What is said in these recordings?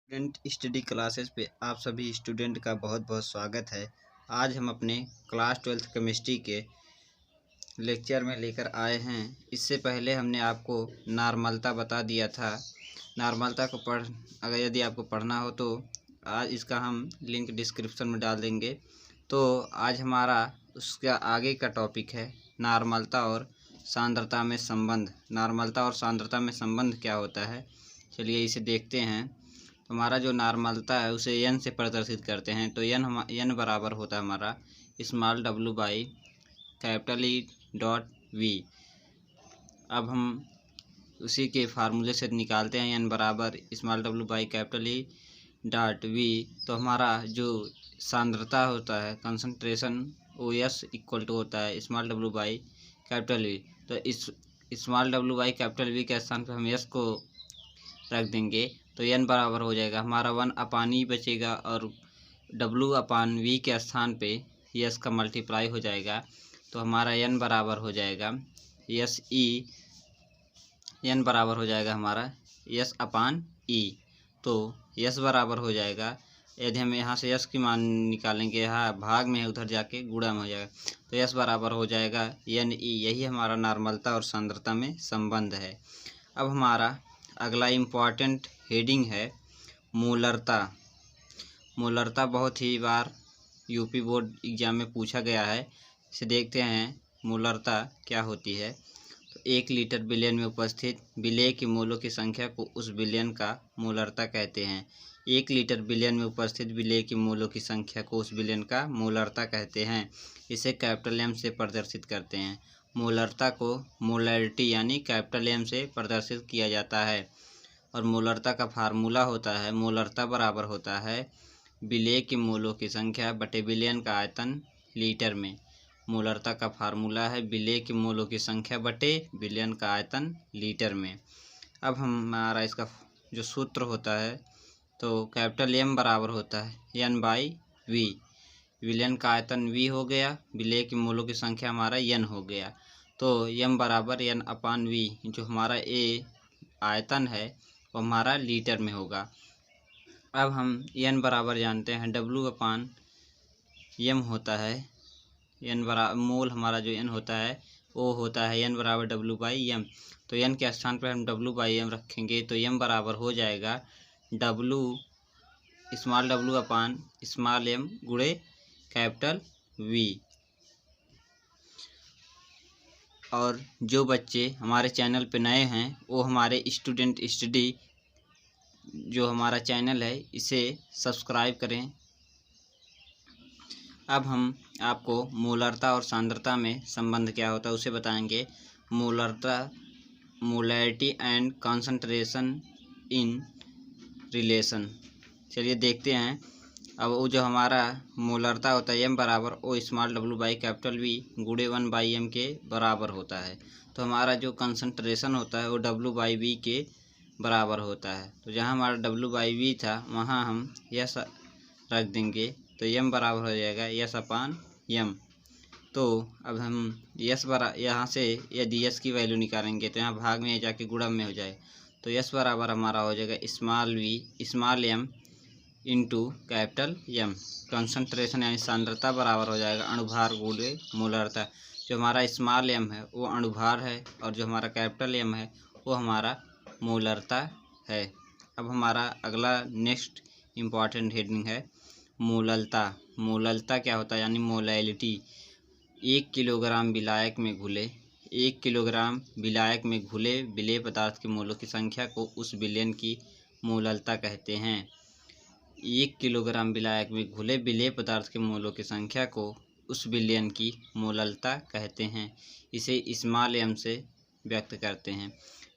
Student study classes पे आप सभी स्टूडेंट का बहुत बहुत स्वागत है। आज हम अपने क्लास 12th केमिस्ट्री के लेक्चर में लेकर आए हैं। इससे पहले हमने आपको नॉर्मलता बता दिया था। नॉर्मलता को अगर यदि आपको पढ़ना हो तो आज इसका हम लिंक डिस्क्रिप्शन में डाल देंगे। तो आज हमारा उसका आगे का टॉपिक है नॉर्मलता और सांद्रता में संबंध। नॉर्मलता और सांद्रता में संबंध क्या होता है, चलिए इसे देखते हैं। हमारा जो नॉर्मलता है उसे एन से प्रदर्शित करते हैं। तो एन बराबर होता है हमारा small W by capital E dot V. अब हम उसी के फार्मूले से निकालते हैं एन बराबर small W by capital E dot V. तो हमारा जो सांद्रता होता है concentration O S equal to होता है small W by capital V. तो इस small W by capital V के स्थान पर हम एस को रख देंगे। तो एन बराबर हो जाएगा हमारा 1/E बचेगा और W/V के स्थान पे एस का मल्टीप्लाई हो जाएगा। तो हमारा एन बराबर हो जाएगा एन बराबर हो जाएगा हमारा S/E। तो एस बराबर हो जाएगा, यदि हम यहाँ से एस की मान निकालेंगे, यहाँ भाग में है उधर जाके गुणा में हो जाएगा। तो एस बराबर हो जाएगा NE। यही हमारा नॉर्मलता और सांद्रता में संबंध है। अब हमारा अगला इम्पॉर्टेंट हेडिंग है मोलरता। मोलरता बहुत ही बार यूपी बोर्ड एग्जाम में पूछा गया है। इसे देखते हैं मोलरता क्या होती है। तो 1 लीटर बिलियन में उपस्थित विलेय के मोलों की संख्या को उस बिलियन का मोलरता कहते हैं। 1 लीटर बिलियन में उपस्थित विलेय के मोलों की संख्या को उस बिलियन का मोलरता कहते हैं। इसे कैपिटल एम से प्रदर्शित करते हैं। मोलरता को मोलैलिटी यानी कैपिटल एम से प्रदर्शित किया जाता है। और मोलरता का फार्मूला होता है, मोलरता बराबर होता है विलेय के मोलों की संख्या बटे बिलियन का आयतन लीटर में। मोलरता का फार्मूला है विलेय के मोलों की संख्या बटे बिलियन का आयतन लीटर में। अब हमारा इसका जो सूत्र होता है, तो कैपिटल एम बराबर होता है N/V। विलियन का आयतन V हो गया, विलेय के मोलों की संख्या हमारा N हो गया। तो M बराबर N/V, जो हमारा A आयतन है वो हमारा लीटर में होगा। अब हम N बराबर जानते हैं W/M होता है। N बराबर मोल हमारा जो N होता है वो होता है N बराबर W/M। तो N के स्थान पर हम W/M रखेंगे तो M बराबर हो जाएगा स्मॉल W/m गुणे कैपिटल V। और जो बच्चे हमारे चैनल पे नए हैं वो हमारे स्टूडेंट स्टडी जो हमारा चैनल है इसे सब्सक्राइब करें। अब हम आपको मोलरता और सांद्रता में संबंध क्या होता है उसे बताएंगे। मोलरता molality and concentration in relation. चलिए देखते हैं। अब वो जो हमारा मोलरता होता है M बराबर ओ small W by capital V गुणे 1/M के बराबर होता है। तो हमारा जो कंसंट्रेशन होता है वो W/V के बराबर होता है। तो जहाँ हमारा W/V था वहाँ हम यस रख देंगे। तो M बराबर हो जाएगा S/M। तो अब हम यहाँ से यदि S की वैल्यू निकालेंगे तो यहाँ भाग में जाके गुणा में हो जाए। तो S बराबर हमारा हो जाएगा small m into capital M। Concentration यानी सांद्रता बराबर हो जाएगा अणुभार गुणे मोलरता। जो हमारा स्मॉल m है वो अणुभार है और जो हमारा कैपिटल M है वो हमारा मोलरता है। अब हमारा अगला नेक्स्ट इम्पॉर्टेंट हेडिंग है मोललता। मोललता क्या होता है यानी मोलैलिटी। 1 किलोग्राम विलायक में घुले विलेय पदार्थ के मोलों की संख्या को उस विलयन की मोललता कहते हैं। 1 किलोग्राम विलायक में घुले विलेय पदार्थ के मोलों की संख्या को उस विलयन की मोललता कहते हैं। इसे स्मॉल m से व्यक्त करते हैं।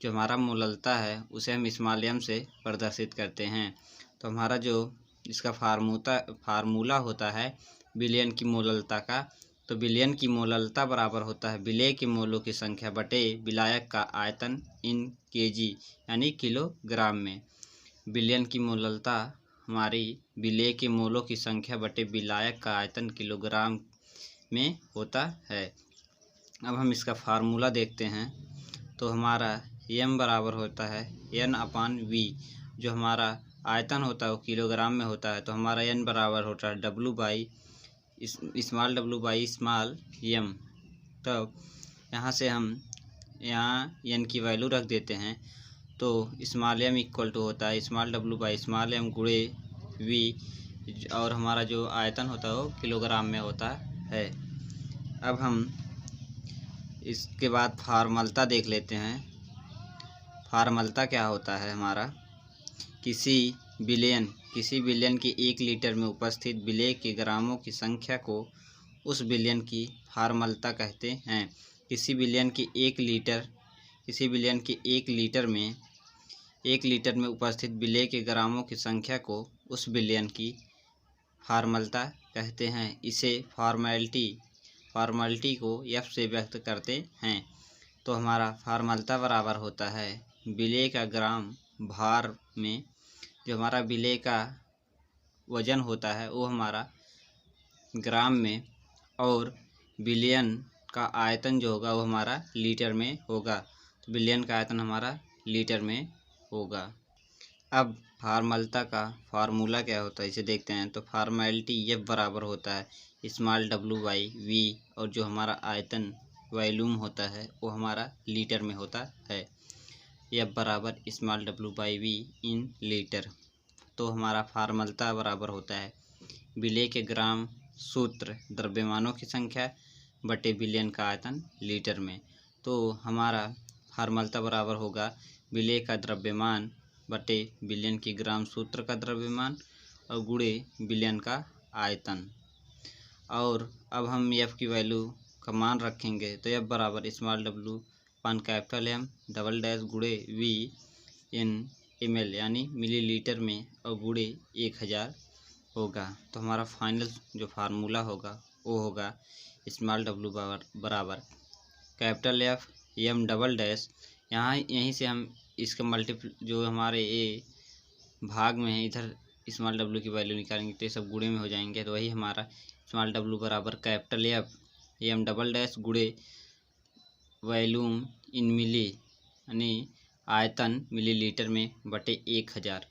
जो हमारा मोललता है उसे हम स्मॉल m से प्रदर्शित करते हैं। तो हमारा जो इसका फार्मूला होता है विलयन की मोललता का, तो विलयन की मोललता बराबर होता है विलेय के मोलों की संख्या बटे विलायक का आयतन इन kg यानी किलोग्राम में। विलयन की मोललता हमारी विलेय के मोलों की संख्या बटे विलायक का आयतन किलोग्राम में होता है। अब हम इसका फार्मूला देखते हैं। तो हमारा M बराबर होता है N/V, जो हमारा आयतन होता है वो किलोग्राम में होता है, तो हमारा n बराबर होता है W by small w by small m। तब यहाँ से हम यहाँ n की वैल्यू रख देते हैं, तो स्मॉल m इक्वल टू होता है small w by small m गुणे v, और हमारा जो आयतन होता है वो किलोग्राम में होता है। अब हम इसके बाद फार्मलता देख लेते हैं। फार्मलता क्या होता है हमारा, किसी बिलियन की 1 लीटर में उपस्थित विलेय के ग्रामों की संख्या को उस बिलियन की फार्मलता कहते हैं। किसी बिलियन की 1 लीटर में उपस्थित विलेय के ग्रामों की संख्या को उस बिलियन की फार्मलता कहते हैं। इसे फॉर्मेलिटी को F से व्यक्त करते हैं। तो हमारा फार्मलता बराबर होता है विलेय का ग्राम भार में, जो हमारा विलेय का वजन होता है वो हमारा ग्राम में, और बिलियन का आयतन जो होगा वो हमारा लीटर में होगा। तो बिलियन का आयतन हमारा लीटर में होगा। अब फार्मलता का फार्मूला क्या होता है इसे देखते हैं। तो फार्मेलिटी F बराबर होता है स्मॉल w बाई v, और जो हमारा आयतन वॉल्यूम होता है वो हमारा लीटर में होता है। F बराबर small w by v in litre. तो हमारा फार्मलता बराबर होता है विलेय के ग्राम सूत्र द्रव्यमानों की संख्या बटे बिलियन का आयतन लीटर में। तो हमारा फार्मलता बराबर होगा विलेय का द्रव्यमान बटे बिलियन की ग्राम सूत्र का द्रव्यमान और गुणे बिलियन का आयतन। और अब हम F की वैल्यू का मान रखेंगे, तो F बराबर स्मॉल w पान कैपिटल M डबल डैश गुणे V इन ml यानी मिलीलीटर में और गुणे 1000 होगा। तो हमारा फाइनल जो फार्मूला होगा वो होगा स्मॉल w बराबर capital F M double dash, यहीं से हम इसका मल्टीपल जो हमारे ये भाग में है इधर स्मॉल w की वैल्यू निकालेंगे तो ये सब गुणे में हो जाएंगे। तो वही हमारा स्मॉल w बराबर capital F M double dash गुणे वॉल्यूम इन मिली यानी आयतन मिलीलीटर में बटे 1000।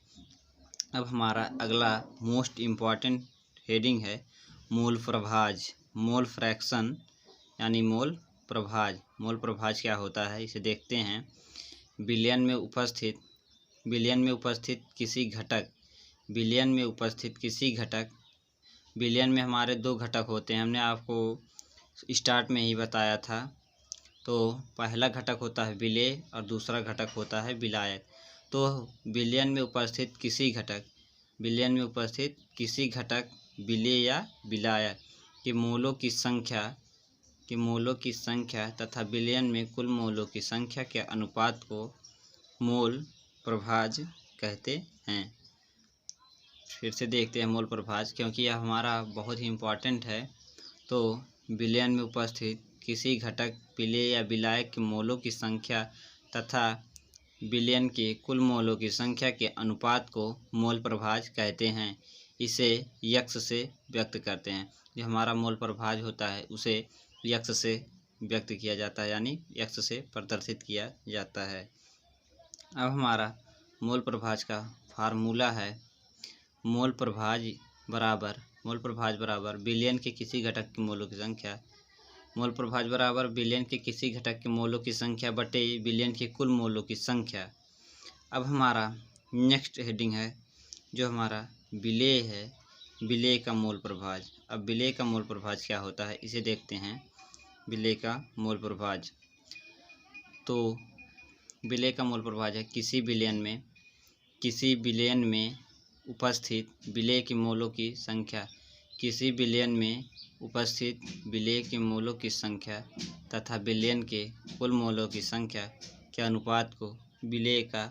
अब हमारा अगला मोस्ट इम्पॉर्टेंट हेडिंग है मोल प्रभाज, मोल फ्रैक्शन यानी मोल प्रभाज। मोल प्रभाज क्या होता है इसे देखते हैं। बिलियन में उपस्थित किसी घटक, बिलियन में हमारे 2 घटक होते हैं, हमने आपको स्टार्ट में ही बताया था। तो पहला घटक होता है विलेय और दूसरा घटक होता है विलायक। तो बिलियन में उपस्थित किसी घटक विलेय या विलायक के मोलों की संख्या तथा बिलियन में कुल मोलों की संख्या के अनुपात को मोल प्रभाज कहते हैं। फिर से देखते हैं मोल प्रभाज, क्योंकि यह हमारा बहुत ही इम्पोर्टेंट है। तो बिलियन में उपस्थित किसी घटक विलेय या विलायक के मोलों की संख्या तथा बिलियन के कुल मोलों की संख्या के अनुपात को मोल प्रभाज कहते हैं। इसे यक्स से व्यक्त करते हैं। जो हमारा मोल प्रभाज होता है उसे यक्स से व्यक्त किया जाता है, यानी यक्स से प्रदर्शित किया जाता है। अब हमारा मोल प्रभाज का फार्मूला है मोल प्रभाज बराबर बिलियन के किसी घटक के मोलों की संख्या, मोल प्रभाज बराबर बिलियन के किसी घटक के मोलों की संख्या बटे बिलियन के कुल मोलों की संख्या। अब हमारा नेक्स्ट हेडिंग है जो हमारा विलेय है, विलेय का मोल प्रभाज। अब विलेय का मोल प्रभाज क्या होता है इसे देखते हैं। विलेय का मोल प्रभाज, तो विलेय का मोल प्रभाज है किसी बिलियन में उपस्थित विलेय के मोलों की संख्या, किसी बिलियन में उपस्थित विलेय के मोलों की संख्या तथा बिलियन के कुल मोलों की संख्या के अनुपात को विलेय का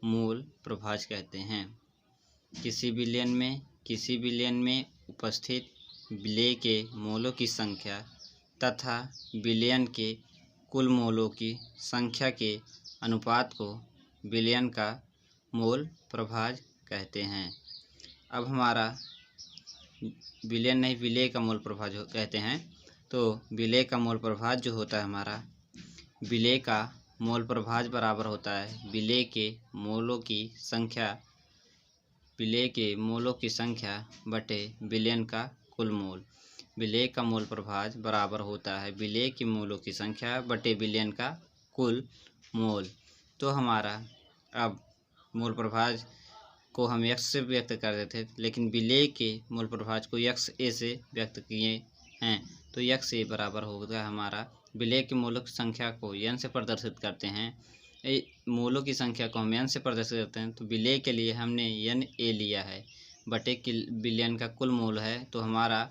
मोल प्रभाज कहते हैं। किसी बिलियन में उपस्थित विलेय के मोलों की संख्या तथा बिलियन के कुल मोलों की संख्या के अनुपात को बिलियन का मोल प्रभाज कहते हैं। अब हमारा विलेय का मोल प्रभाज कहते हैं। तो विलेय का मोल प्रभाज जो होता है हमारा, विलेय का मोल प्रभाज बराबर होता है विलेय के मोलों की संख्या विलेय के मोलों की संख्या बटे विलयन का कुल मोल। विलेय का मोल प्रभाज बराबर होता है विलेय के मोलों की संख्या बटे विलयन का कुल मोल। तो हमारा अब मोल प्रभाज को हम x से व्यक्त कर देते थे, लेकिन विलेय के मोल प्रभाज को XA से व्यक्त किए हैं, तो XA बराबर होगा हमारा विलेय के मोलों की संख्या को n से प्रदर्शित करते हैं। मोलों की संख्या को हम n से प्रदर्शित करते हैं, तो विलेय के लिए हमने NA लिया है बटे विलयन का कुल मोल है। तो हमारा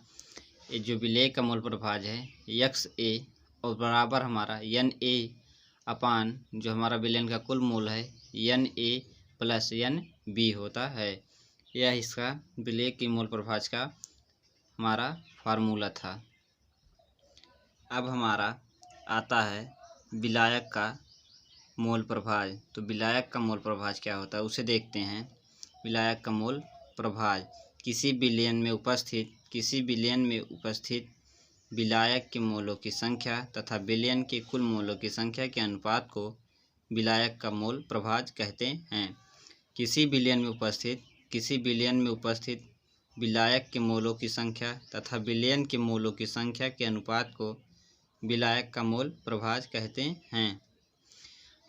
जो विलेय का मोल प्रभाज है XA और बराबर हमारा NA अपान जो हमारा विलयन का कुल मोल है NA प्लस NB होता है। यह इसका विलेय के मोल प्रभाज का हमारा फार्मूला था। अब हमारा आता है विलायक का मोल प्रभाज। तो विलायक का मोल प्रभाज क्या होता है उसे देखते हैं। विलायक का मोल प्रभाज किसी विलयन में उपस्थित विलायक के मोलों की संख्या तथा विलयन के कुल मोलों की संख्या के अनुपात को विलायक का मोल प्रभाज कहते हैं। किसी विलयन में उपस्थित विलायक के मोलों की संख्या तथा विलयन के मोलों की संख्या के अनुपात को विलायक का मोल प्रभाज कहते हैं।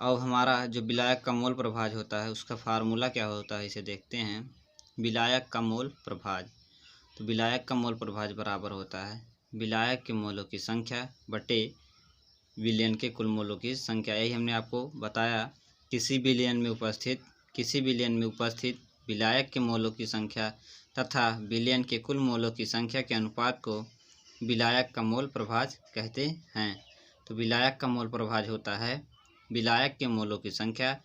अब हमारा जो विलायक का मोल प्रभाज होता है उसका फार्मूला क्या होता है इसे देखते हैं। विलायक का मोल प्रभाज, तो विलायक का मोल प्रभाज बराबर होता है विलायक के मोलों की संख्या बटे विलयन के कुल मोलों की संख्या। यही हमने आपको बताया, किसी विलयन में उपस्थित विलायक के मोलों की संख्या तथा विलयन के कुल मोलों की संख्या के अनुपात को विलायक का मोल प्रभाज कहते हैं। तो विलायक का मोल प्रभाज होता है विलायक के मोलों की संख्या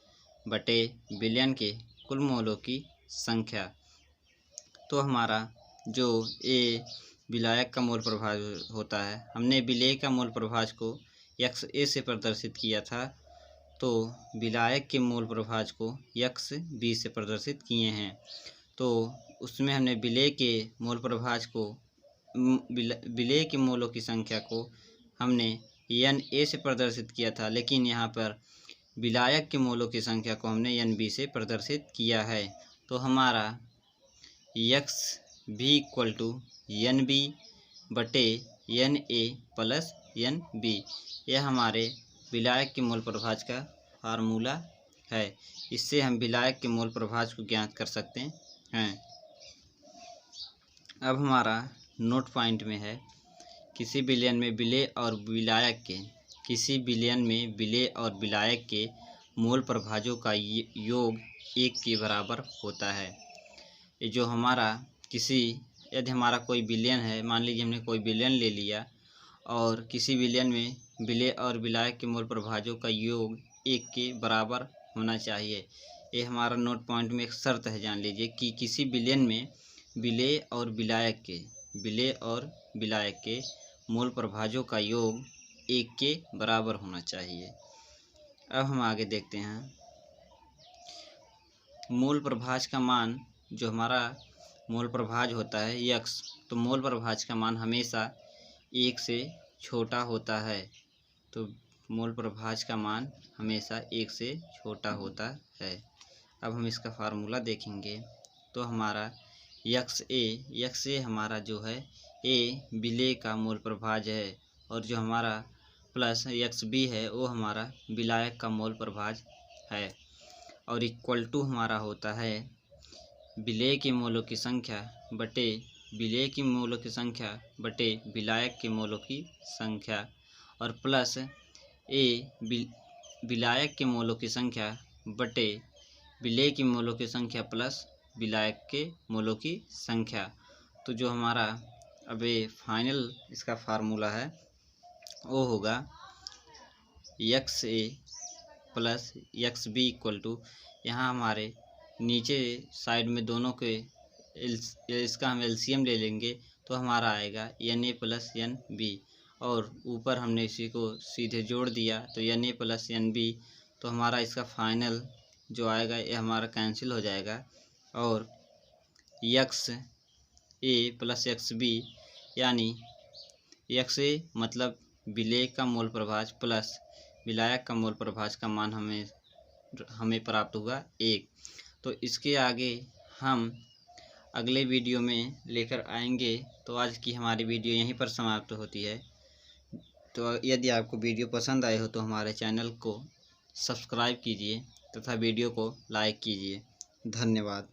बटे विलयन के कुल मोलों की संख्या। तो हमारा जो विलायक का मोल प्रभाज होता है, हमने विलेय का मोल प्रभाज को XA से प्रदर्शित किया था, तो विलायक के मोल प्रभाज को XB से प्रदर्शित किए हैं। तो उसमें हमने विलेय के मोल प्रभाज को विलेय के मोलों की संख्या को हमने NA से प्रदर्शित किया था, लेकिन यहाँ पर विलायक के मोलों की संख्या को हमने NB से प्रदर्शित किया है। तो हमारा XB इक्वल टू NB बटे NA प्लस NB, यह हमारे विलायक के मोल प्रभाज का फार्मूला है। इससे हम विलायक के मोल प्रभाज को ज्ञात कर सकते हैं। अब हमारा नोट पॉइंट में है किसी विलयन में विलेय और विलायक के मोल प्रभाजों का योग 1 के बराबर होता है। ये जो हमारा यदि हमारा कोई विलयन है, मान लीजिए हमने कोई विलयन ले लिया और किसी विलयन में विलेय और विलायक के मोल प्रभाजों का योग 1 के बराबर होना चाहिए। ये हमारा नोट पॉइंट में एक शर्त है, जान लीजिए कि किसी विलयन में विलेय और विलायक के मोल प्रभाजों का योग 1 के बराबर होना चाहिए। अब हम आगे देखते हैं मोल प्रभाज का मान। जो हमारा मोल प्रभाज होता है x, तो मोल प्रभाज का मान हमेशा 1 से छोटा होता है। तो मोल प्रभाज का मान हमेशा 1 से छोटा होता है। अब हम इसका फार्मूला देखेंगे। तो हमारा XA हमारा जो है विलेय का मोल प्रभाज है, और जो हमारा प्लस XB है वो हमारा विलायक का मोल प्रभाज है, और इक्वल टू हमारा होता है विलेय के मोलों की संख्या बटे विलायक के मोलों की संख्या, और प्लस विलायक के मोलों की संख्या बटे विलेय के मोलों की संख्या प्लस विलायक के मोलों की संख्या। तो जो हमारा अब फाइनल इसका फार्मूला है वो होगा XA plus XB equal to, यहाँ हमारे नीचे साइड में दोनों के इसका हम LCM ले लेंगे तो हमारा आएगा NA प्लस NB, और ऊपर हमने इसी को सीधे जोड़ दिया तो NA प्लस NB। तो हमारा इसका फाइनल जो आएगा ये हमारा कैंसिल हो जाएगा, और XA प्लस XB यानी XA मतलब विलेय का मोल प्रभाज प्लस विलायक का मोल प्रभाज का मान हमें प्राप्त हुआ 1। तो इसके आगे हम अगले वीडियो में लेकर आएंगे। तो आज की हमारी वीडियो यहीं पर समाप्त होती है। तो यदि आपको वीडियो पसंद आए हो तो हमारे चैनल को सब्सक्राइब कीजिए तथा वीडियो को लाइक कीजिए। धन्यवाद।